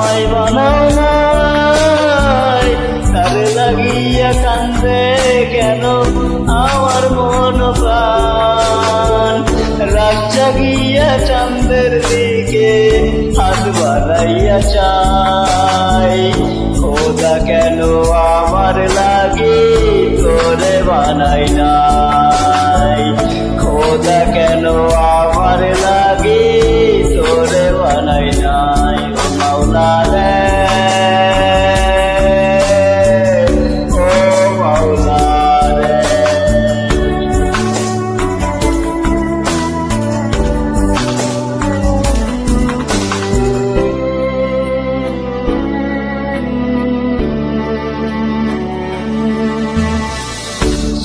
আমায় বানাও নাই। তার লাগিয়া কান্দে কেন আমার মন প্রাণ, রাত জাগিয়া চাঁদের দিকে হাত বাড়াইয়া চাই। খোদা কেন আমার লাগে তোরে বানাই নাই, খোদা কেন আমার লাগে তোরে বানাই নাই। ও মাওলা রে, ও মাওলা রে।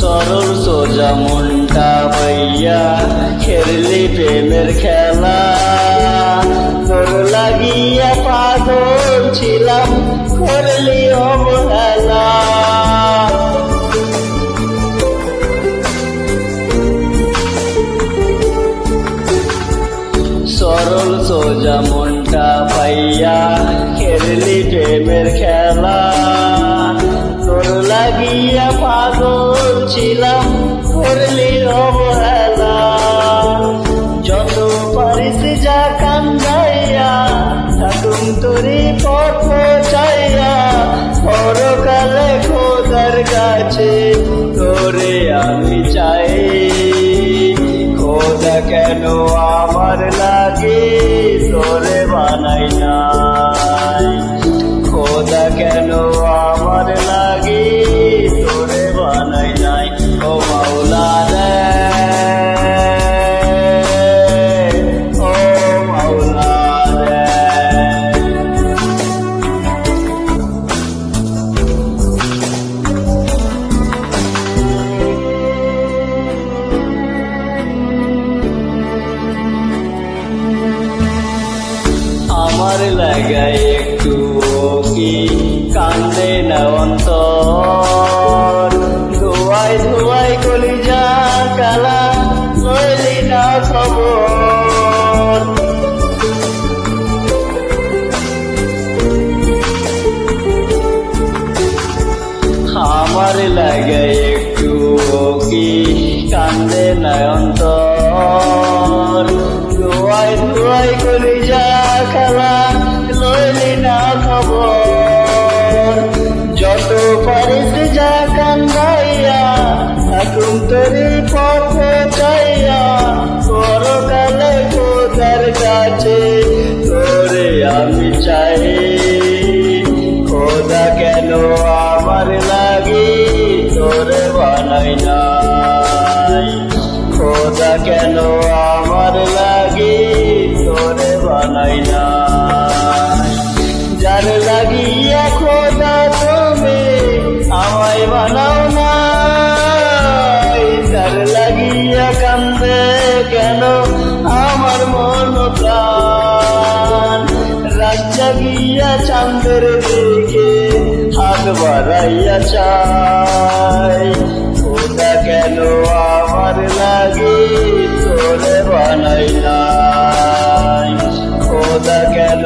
সরল সোজা মনটা ভাইয়া খেললি প্রেমের খেলা, তোর লাগিয়া পাগল ছিলাম করলি অবহেলা। সরল সোজা মনটা ভাইয়া খেললি প্রেমের খেলা, তোর লাগিয়া পাগল ছিলাম করলি অবহেলা। যত পারিস যা কান্দাইয়া থাকুম তোরি পথ চাইয়া, পরকালে খোদার কাছে তোরে আমি চাই। খোদা কেন আমার লাগে তোরে বানাই নাই, খোদা কেন আমার লাগে তোরে বানাই নাই। ও মাওলা রে, ও মাওলা রে। আমার লাগায় একটু কি কান্দে না অন্তর, ধোয়াই ধোয়াই কলিজা কালা লইলি না খবর। আমার লাগায় একটু কি কান্দে না অন্তর, ধোয়াই ধোয়াই কলিজা কালা লইলি না খবর। যত পারিস যা কান্দাইয়া থাকুম তোরি পথ চাইয়া, পরকালে খোদার কাছে তোরে আমি চাই। খোদা কেন আমার লাগে তোরে বানাই নাই, খোদা কেন আমার লাগে তোরে বানাই নাই। যার লাগিয়া খোদা তুমি আমায় বানাও নাই, তার লাগিয়া কান্দে কেন আমার মন প্রাণ, রাত জাগিয়া চাঁদের দিকে হাত বাড়াইয়া চাই। খোদা কেন আমার লাগে তোরে বানাই নাই, খোদা কেন